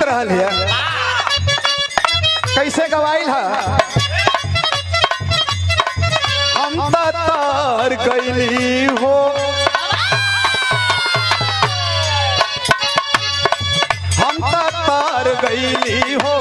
रहल है कैसे गवाइल है। हम तार गईली हो हम तार गईली हो